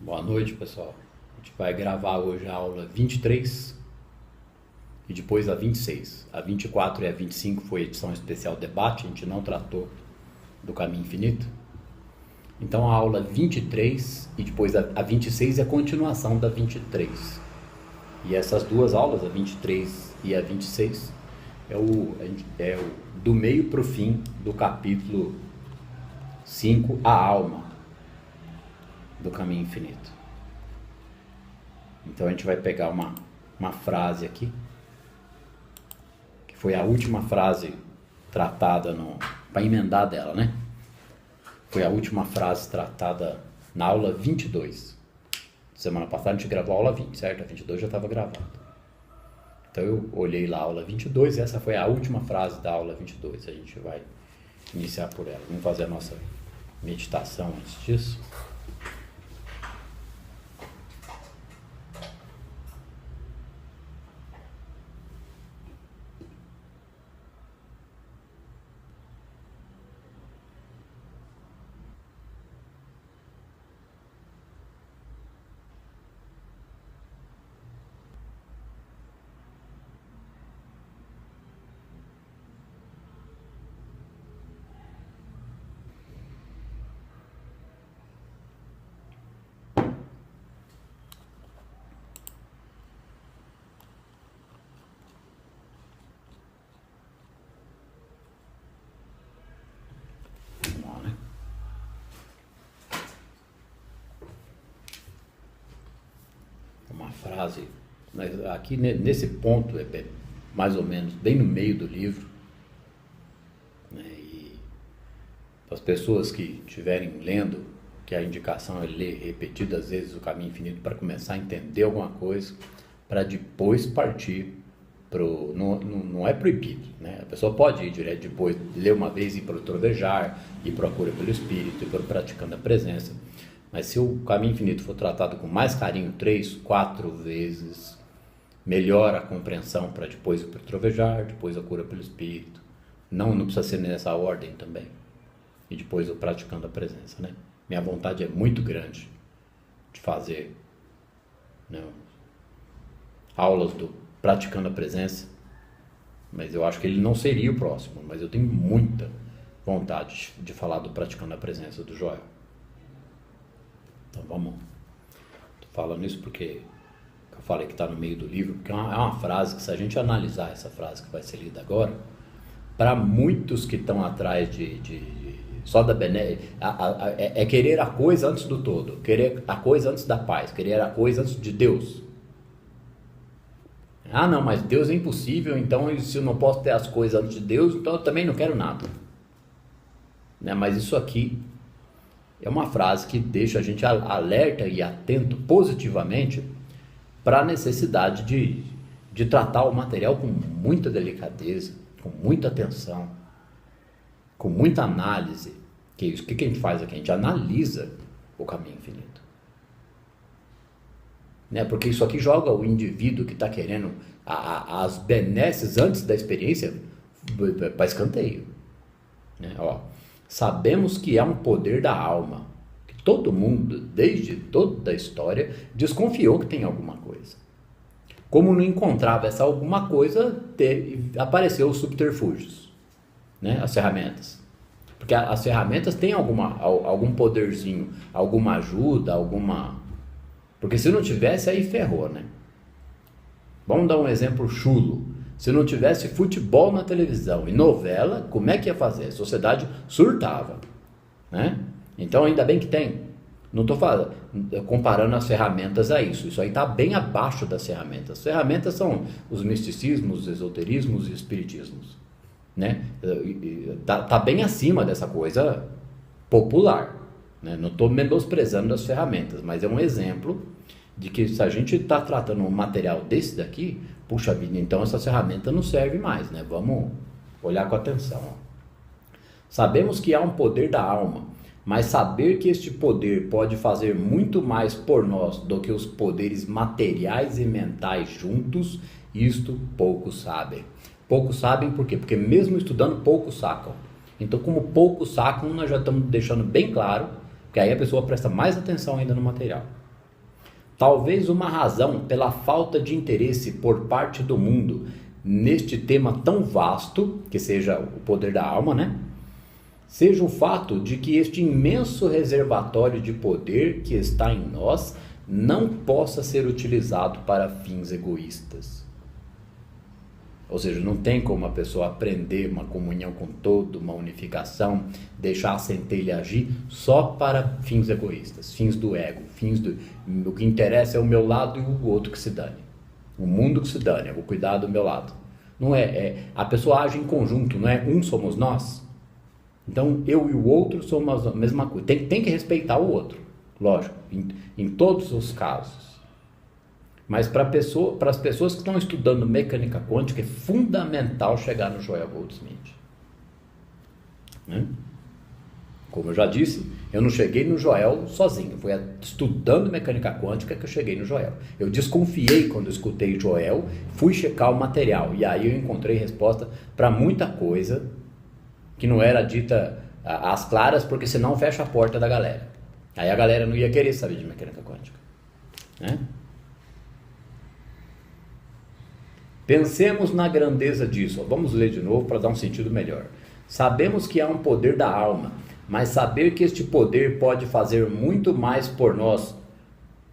Boa noite, pessoal. A gente vai gravar hoje a aula 23 e depois a 26. A 24 e a 25 foi edição especial debate, a gente não tratou do caminho infinito. Então a aula 23 e depois a 26 é a continuação da 23. E essas duas aulas, a 23 e a 26, é o do meio para o fim do capítulo 5, a alma do caminho infinito. Então a gente vai pegar uma frase aqui, que foi a última frase tratada para emendar dela, né? Foi a última frase tratada na aula 22. Semana passada a gente gravou a aula 20, certo? A 22 já estava gravada. Então eu olhei lá a aula 22 e essa foi a última frase da aula 22. A gente vai iniciar por ela. Vamos fazer a nossa meditação antes disso. Uma frase, mas aqui nesse ponto é mais ou menos bem no meio do livro, né? E para as pessoas que estiverem lendo, que a indicação é ler repetidas vezes o caminho infinito para começar a entender alguma coisa, para depois partir pro, não é proibido, né? A pessoa pode ir direto depois, ler uma vez e ir para o trovejar, ir para a cura pelo espírito, ir para o praticando a presença. Mas se o caminho infinito for tratado com mais carinho 3, 4 vezes, melhora a compreensão para depois ir para o trovejar, depois a cura pelo espírito. Não precisa ser nessa ordem também. E depois eu praticando a presença, né? Minha vontade é muito grande de fazer, né, aulas do praticando a presença, mas eu acho que ele não seria o próximo, mas eu tenho muita vontade de falar do praticando a presença do Joel. Então vamos, tô falando isso porque eu falei que está no meio do livro, porque é uma frase que, se a gente analisar essa frase que vai ser lida agora, para muitos que estão atrás só da benéfica, é querer a coisa antes do todo, querer a coisa antes da paz, querer a coisa antes de Deus. Ah não, mas Deus é impossível, então se eu não posso ter as coisas antes de Deus, então eu também não quero nada, né? Mas isso aqui é uma frase que deixa a gente alerta e atento positivamente para a necessidade de tratar o material com muita delicadeza, com muita atenção, com muita análise. Que isso, o que a gente faz aqui? A gente analisa o caminho infinito, né? Porque isso aqui joga o indivíduo que está querendo as benesses antes da experiência para escanteio, né? Ó, sabemos que é um poder da alma, que todo mundo, desde toda a história, desconfiou que tem alguma coisa. Como não encontrava essa alguma coisa, apareceu os subterfúgios, né? As ferramentas. Porque as ferramentas têm algum poderzinho, alguma ajuda, Porque se não tivesse, aí ferrou, né? Vamos dar um exemplo chulo. Se não tivesse futebol na televisão e novela, como é que ia fazer? A sociedade surtava, né? Então ainda bem que tem. Não estou comparando as ferramentas a isso. Isso aí está bem abaixo das ferramentas. As ferramentas são os misticismos, os esoterismos e os espiritismos, né? Tá bem acima dessa coisa popular, né? Não estou menosprezando as ferramentas, mas é um exemplo de que, se a gente está tratando um material desse daqui, puxa vida, então essa ferramenta não serve mais, né? Vamos olhar com atenção. Ó. Sabemos que há um poder da alma, mas saber que este poder pode fazer muito mais por nós do que os poderes materiais e mentais juntos, isto poucos sabem. Poucos sabem por quê? Porque mesmo estudando, poucos sacam. Então, como poucos sacam, nós já estamos deixando bem claro que aí a pessoa presta mais atenção ainda no material. Talvez uma razão pela falta de interesse por parte do mundo neste tema tão vasto, que seja o poder da alma, né? Seja o fato de que este imenso reservatório de poder que está em nós não possa ser utilizado para fins egoístas. Ou seja, não tem como a pessoa aprender uma comunhão com todo, uma unificação, deixar a centelha agir só para fins egoístas, fins do ego, o que interessa é o meu lado e o outro que se dane. O mundo que se dane, eu vou cuidar do meu lado. Não a pessoa age em conjunto, não é um somos nós. Então eu e o outro somos a mesma coisa. Tem que respeitar o outro, lógico, em todos os casos. Mas para as pessoas que estão estudando mecânica quântica, é fundamental chegar no Joel Goldsmith. Né? Como eu já disse, eu não cheguei no Joel sozinho. Foi estudando mecânica quântica que eu cheguei no Joel. Eu desconfiei quando eu escutei Joel, fui checar o material. E aí eu encontrei resposta para muita coisa que não era dita às claras, porque senão fecha a porta da galera. Aí a galera não ia querer saber de mecânica quântica. Né? Pensemos na grandeza disso. Vamos ler de novo para dar um sentido melhor. Sabemos que há um poder da alma, mas saber que este poder pode fazer muito mais por nós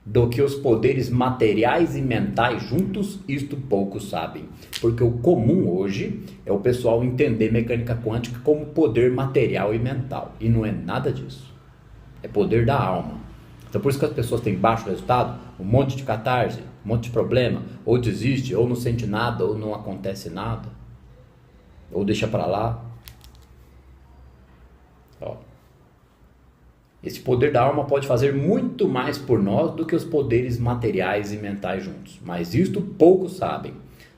do que os poderes materiais e mentais juntos, isto poucos sabem. Porque o comum hoje é o pessoal entender mecânica quântica como poder material e mental. E não é nada disso. É poder da alma. Então por isso que as pessoas têm baixo resultado, um monte de catarse, um monte de problema, ou desiste, ou não sente nada, ou não acontece nada, ou deixa para lá. Ó. Esse poder da alma pode fazer muito mais por nós do que os poderes materiais e mentais juntos, mas isto poucos sabem.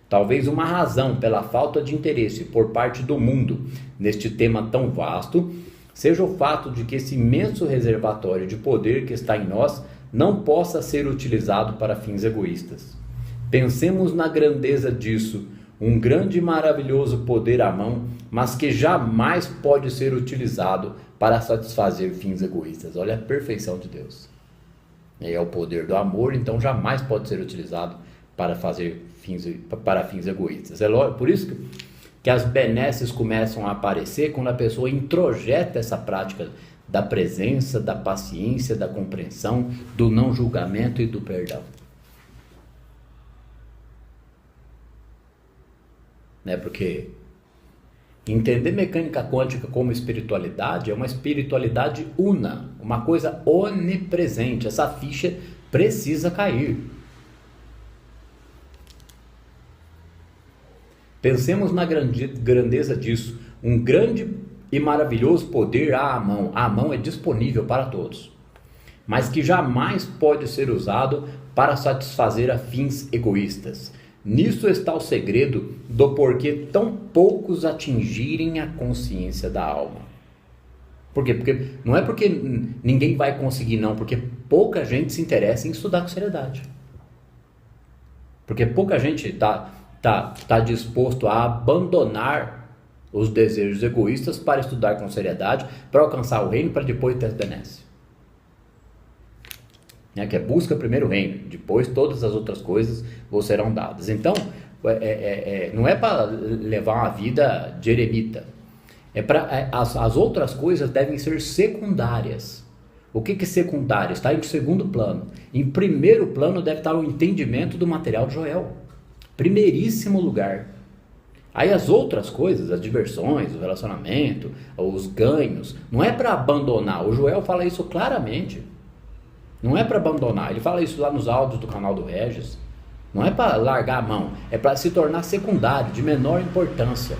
Talvez uma razão pela falta de interesse por parte do mundo neste tema tão vasto seja o fato de que esse imenso reservatório de poder que está em nós não possa ser utilizado para fins egoístas. Pensemos na grandeza disso, um grande e maravilhoso poder à mão, mas que jamais pode ser utilizado para satisfazer fins egoístas. Olha a perfeição de Deus. É o poder do amor, então jamais pode ser utilizado para fins egoístas. É por isso que as benesses começam a aparecer quando a pessoa introjeta essa prática da presença, da paciência, da compreensão, do não julgamento e do perdão. Né? Porque entender mecânica quântica como espiritualidade é uma espiritualidade una, uma coisa onipresente. Essa ficha precisa cair. Pensemos na grandeza disso. Um grande e maravilhoso poder à mão. A mão é disponível para todos, mas que jamais pode ser usado para satisfazer a fins egoístas. Nisso está o segredo do porquê tão poucos atingirem a consciência da alma. Por quê? Porque não é porque ninguém vai conseguir, não, porque pouca gente se interessa em estudar com seriedade. Porque pouca gente está disposto a abandonar os desejos egoístas para estudar com seriedade, para alcançar o reino, para depois ter as benesses. Que é busca primeiro o reino, depois todas as outras coisas vos serão dadas. Então, não é para levar uma vida de eremita. As outras coisas devem ser secundárias. O que é secundário? Está em segundo plano. Em primeiro plano deve estar o entendimento do material de Joel. Primeiríssimo lugar. Aí as outras coisas, as diversões, o relacionamento, os ganhos, não é para abandonar. O Joel fala isso claramente. Não é para abandonar. Ele fala isso lá nos áudios do canal do Regis. Não é para largar a mão. É para se tornar secundário, de menor importância.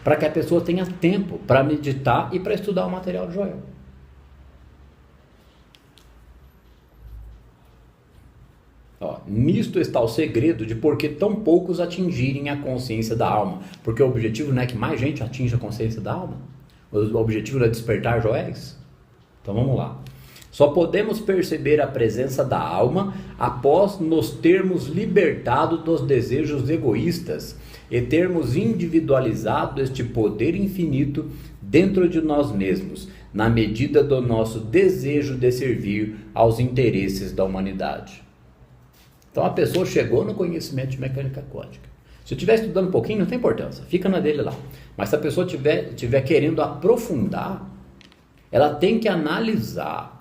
Para que a pessoa tenha tempo para meditar e para estudar o material de Joel. Nisto está o segredo de por que tão poucos atingirem a consciência da alma. Porque o objetivo não é que mais gente atinja a consciência da alma. O objetivo não é despertar Joéis. Então vamos lá. Só podemos perceber a presença da alma após nos termos libertado dos desejos egoístas e termos individualizado este poder infinito dentro de nós mesmos, na medida do nosso desejo de servir aos interesses da humanidade. Então a pessoa chegou no conhecimento de mecânica quântica. Se eu estiver estudando um pouquinho, não tem importância, fica na dele lá. Mas se a pessoa estiver querendo aprofundar, ela tem que analisar.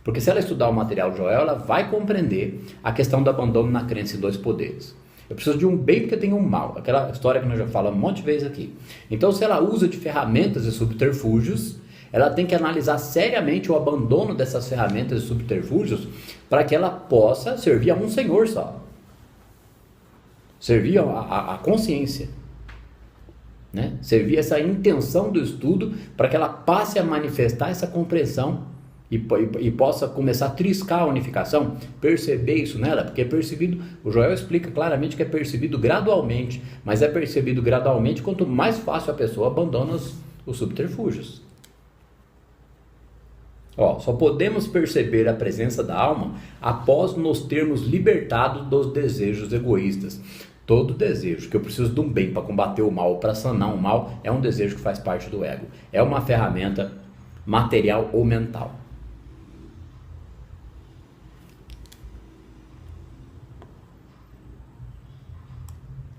Porque se ela estudar o material de Joel, ela vai compreender a questão do abandono na crença em 2 poderes. Eu preciso de um bem porque eu tenho um mal. Aquela história que nós já falamos um monte de vezes aqui. Então, se ela usa de ferramentas e subterfúgios, ela tem que analisar seriamente o abandono dessas ferramentas e subterfúgios para que ela possa servir a um Senhor só. Servir a consciência. Né? Servir essa intenção do estudo para que ela passe a manifestar essa compreensão e possa começar a triscar a unificação, perceber isso nela, porque é percebido, o Joel explica claramente que é percebido gradualmente, mas é percebido gradualmente quanto mais fácil a pessoa abandona os subterfúgios. Só podemos perceber a presença da alma após nos termos libertados dos desejos egoístas. Todo desejo, que eu preciso de um bem para combater o mal, para sanar o mal, é um desejo que faz parte do ego. É uma ferramenta material ou mental.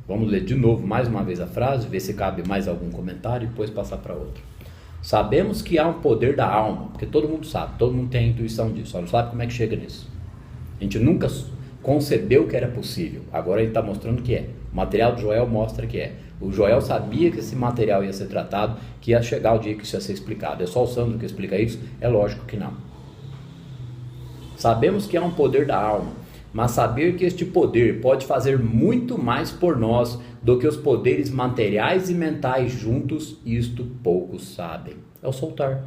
Vamos ler de novo, mais uma vez a frase, ver se cabe mais algum comentário e depois passar para outro. Sabemos que há um poder da alma, porque todo mundo sabe, todo mundo tem a intuição disso, só não sabe como é que chega nisso. A gente nunca concebeu que era possível, agora ele está mostrando que é. O material de Joel mostra que é. O Joel sabia que esse material ia ser tratado, que ia chegar o dia que isso ia ser explicado. É só o Sandro que explica isso? É lógico que não. Sabemos que há um poder da alma, mas saber que este poder pode fazer muito mais por nós do que os poderes materiais e mentais juntos, isto poucos sabem. É o soltar.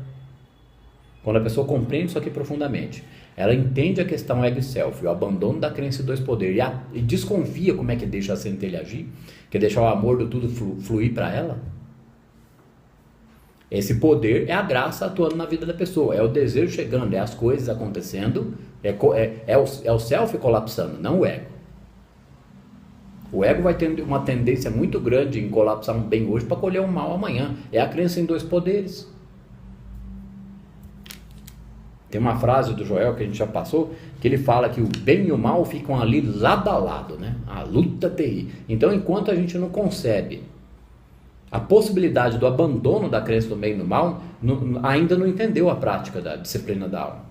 Quando a pessoa compreende isso aqui profundamente, ela entende a questão ego e self, o abandono da crença em 2 poderes e desconfia como é que deixa a centelha agir, que é deixar o amor do tudo fluir para ela. Esse poder é a graça atuando na vida da pessoa, é o desejo chegando, é as coisas acontecendo, é o self colapsando, não o ego. O ego vai ter uma tendência muito grande em colapsar um bem hoje para colher um mal amanhã. É a crença em 2 poderes. Tem uma frase do Joel que a gente já passou, que ele fala que o bem e o mal ficam ali lado a lado, né? A luta terrível. Então, enquanto a gente não concebe a possibilidade do abandono da crença do bem e do mal, ainda não entendeu a prática da disciplina da alma.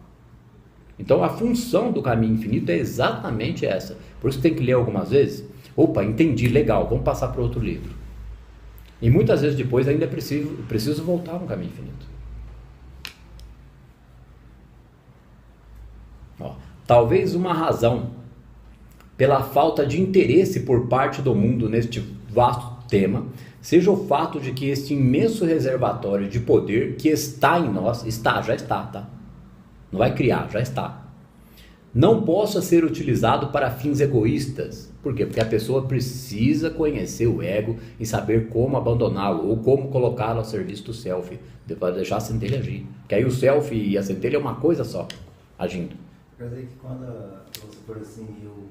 Então, a função do caminho infinito é exatamente essa. Por isso tem que ler algumas vezes. Opa, entendi, legal, vamos passar para outro livro. E muitas vezes depois ainda preciso voltar no caminho infinito. Talvez uma razão pela falta de interesse por parte do mundo neste vasto tema seja o fato de que este imenso reservatório de poder que está em nós, já está, tá? Não vai criar, já está. Não possa ser utilizado para fins egoístas. Por quê? Porque a pessoa precisa conhecer o ego e saber como abandoná-lo ou como colocá-lo a serviço do self, para deixar a centelha agir. Porque aí o self e a centelha é uma coisa só, agindo. Quer dizer que quando, vamos supor assim, eu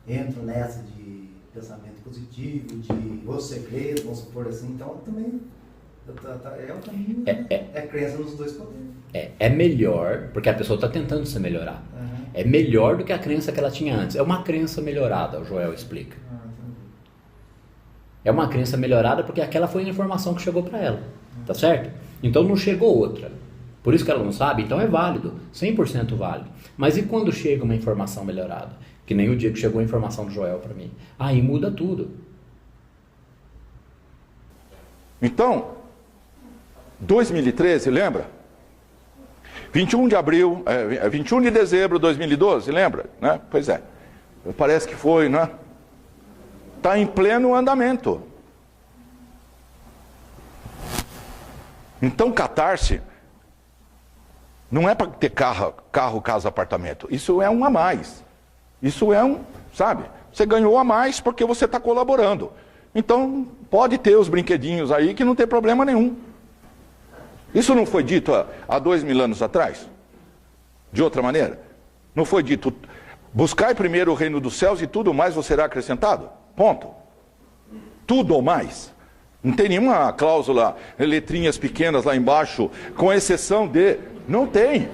entro nessa de pensamento positivo, de o segredo, vamos supor assim, então também é o caminho, é crença nos 2 poderes. É melhor, porque a pessoa está tentando se melhorar. Uhum. É melhor do que a crença que ela tinha antes. É uma crença melhorada, o Joel explica. É uma crença melhorada porque aquela foi a informação que chegou para ela. Tá certo? Então não chegou outra. Por isso que ela não sabe, então é válido, 100% válido. Mas e quando chega uma informação melhorada? Que nem o dia que chegou a informação do Joel para mim. Aí muda tudo. Então, 2013, lembra? 21 de dezembro de 2012, lembra? Né? Pois é, parece que foi, né? Está em pleno andamento. Então, catarse não é para ter carro, casa, apartamento. Isso é um a mais. Isso é sabe? Você ganhou a mais porque você está colaborando. Então, pode ter os brinquedinhos aí que não tem problema nenhum. Isso não foi dito há 2000 anos atrás? De outra maneira? Não foi dito, buscai primeiro o reino dos céus e tudo mais vos será acrescentado? Ponto. Tudo ou mais. Não tem nenhuma cláusula, letrinhas pequenas lá embaixo, com exceção de... Não tem.